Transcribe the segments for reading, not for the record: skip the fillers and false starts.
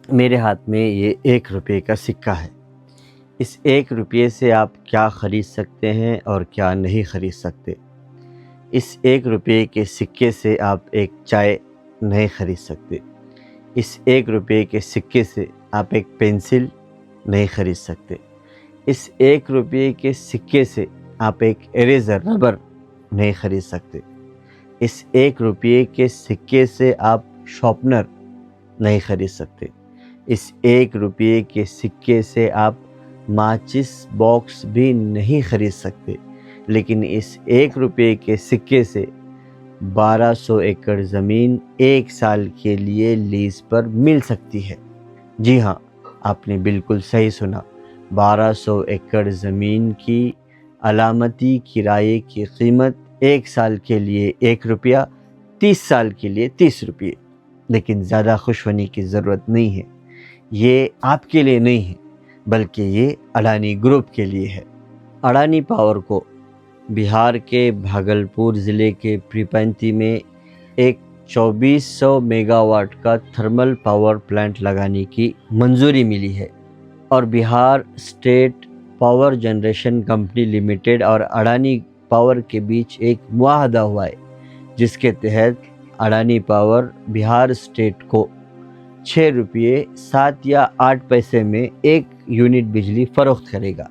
میرے ہاتھ میں یہ 1 روپے کا سکہ ہے۔ اس 1 روپے سے آپ کیا خرید سکتے ہیں اور کیا نہیں خرید سکتے؟ اس 1 روپے کے سکے سے آپ ایک چائے نہیں خرید سکتے۔ اس 1 روپے کے سکے سے آپ ایک پینسل نہیں خرید سکتے۔ اس 1 روپے کے سکے سے آپ ایک اریزر ربر نہیں خرید سکتے۔ اس 1 روپے کے سکے سے آپ شارپنر نہیں خرید سکتے۔ اس 1 روپے کے سکے سے آپ ماچس باکس بھی نہیں خرید سکتے۔ لیکن اس 1 روپے کے سکے سے 1200 ایکڑ زمین 1 سال کے لیے لیز پر مل سکتی ہے۔ جی ہاں، آپ نے بالکل صحیح سنا، 1200 ایکڑ زمین کی علامتی کرائے کی قیمت 1 سال کے لیے 1 روپیہ، 30 سال کے لیے 30 روپے۔ لیکن زیادہ خوش ہونے کی ضرورت نہیں ہے، یہ آپ کے لیے نہیں ہے بلکہ یہ اڈانی گروپ کے لیے ہے۔ اڈانی پاور کو بہار کے بھاگلپور ضلع کے پریپنتی میں ایک 2400 میگا واٹ کا تھرمل پاور پلانٹ لگانے کی منظوری ملی ہے، اور Bihar state power generation company limited اور اڈانی پاور کے بیچ ایک معاہدہ ہوا ہے، جس کے تحت اڈانی پاور بہار اسٹیٹ کو 6 روپے 7 یا 8 پیسے میں 1 یونٹ بجلی فروخت کرے گا۔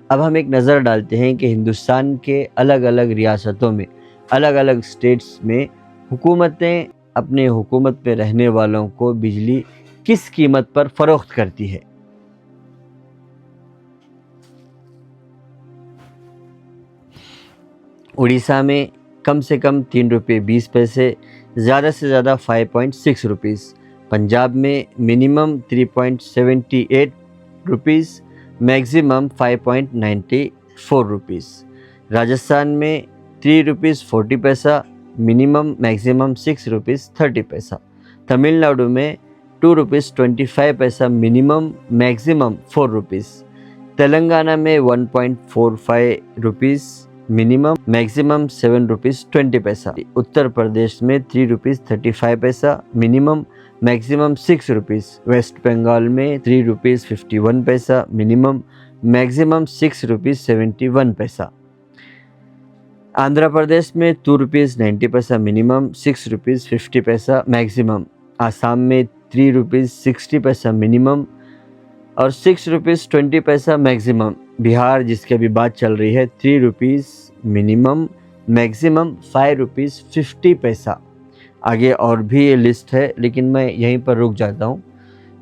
اب ہم ایک نظر ڈالتے ہیں کہ ہندوستان کے الگ الگ ریاستوں میں، الگ الگ اسٹیٹس میں حکومتیں اپنے حکومت میں رہنے والوں کو بجلی کس قیمت پر فروخت کرتی ہے۔ اڑیسہ میں کم سے کم 3 روپے 20 پیسے، زیادہ سے زیادہ 5.6 روپیز۔ پنجاب میں minimum 3.78 rupees, maximum 5.94 rupees. Rajasthan میں 3 روپیز 40 پیسہ، منیمم میگزیمم 6 روپیز 30 پیسہ۔ تمل ناڈو میں 2 روپیز 25 پیسہ، منیمم میگزیمم 4 روپیز۔ تلنگانہ میں 1.45 روپیز، منیمم میگزیمم 7 روپیز 20 پیسہ۔ اتر پردیش میں 3 روپیز 35 پیسہ، minimum maximum 6 rupees. West Bengal میں 3 روپیز 51 پیسہ، منیمم میگزیمم 6 روپیز 71 پیسہ۔ آندھرا پردیش میں 2 روپیز 90 پیسہ، منیمم 6 روپیز 50 پیسہ میگزیمم۔ آسام میں 3 روپیز 60 پیسہ منیمم اور 6 روپیز 20 پیسہ میگزیمم۔ بہار جس کی ابھی بات چل رہی ہے، 3 روپیز منیمم، میگزیمم 5 روپیز 50 پیسہ۔ آگے اور بھی یہ لسٹ ہے لیکن میں یہیں پر رک جاتا ہوں۔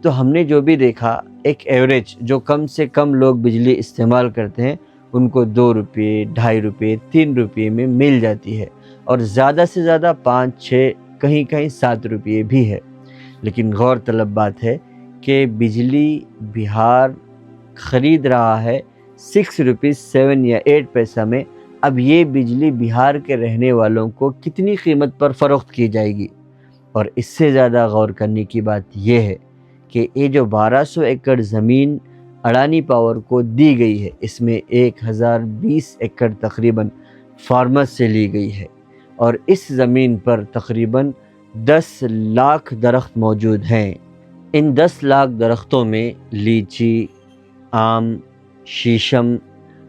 تو ہم نے جو بھی دیکھا، ایک ایوریج جو کم سے کم لوگ بجلی استعمال کرتے ہیں ان کو 2 روپے، 2.5 روپے، 3 روپے میں مل جاتی ہے، اور زیادہ سے زیادہ 5، 6، کہیں کہیں 7 روپے بھی ہے۔ لیکن غور طلب بات ہے کہ بجلی بہار خرید رہا ہے 6 روپیز 7 یا 8 پیسہ میں۔ اب یہ بجلی بہار کے رہنے والوں کو کتنی قیمت پر فروخت کی جائے گی؟ اور اس سے زیادہ غور کرنے کی بات یہ ہے کہ یہ جو 1200 ایکڑ زمین اڈانی پاور کو دی گئی ہے، اس میں 1020 ایکڑ تقریباً فارمرز سے لی گئی ہے، اور اس زمین پر تقریباً 10 لاکھ درخت موجود ہیں۔ ان 10 لاکھ درختوں میں لیچی، آم، شیشم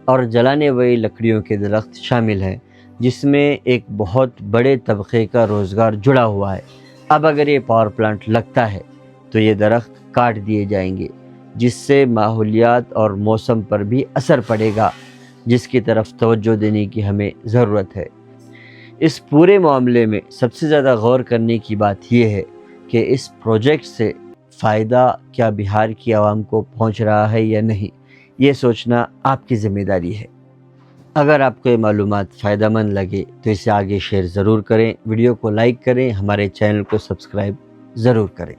اور جلانے والی لکڑیوں کے درخت شامل ہیں، جس میں ایک بہت بڑے طبقے کا روزگار جڑا ہوا ہے۔ اب اگر یہ پاور پلانٹ لگتا ہے تو یہ درخت کاٹ دیے جائیں گے، جس سے ماحولیات اور موسم پر بھی اثر پڑے گا، جس کی طرف توجہ دینے کی ہمیں ضرورت ہے۔ اس پورے معاملے میں سب سے زیادہ غور کرنے کی بات یہ ہے کہ اس پروجیکٹ سے فائدہ کیا بہار کی عوام کو پہنچ رہا ہے یا نہیں، یہ سوچنا آپ کی ذمہ داری ہے۔ اگر آپ کو یہ معلومات فائدہ مند لگے تو اسے آگے شیئر ضرور کریں، ویڈیو کو لائک کریں، ہمارے چینل کو سبسکرائب ضرور کریں۔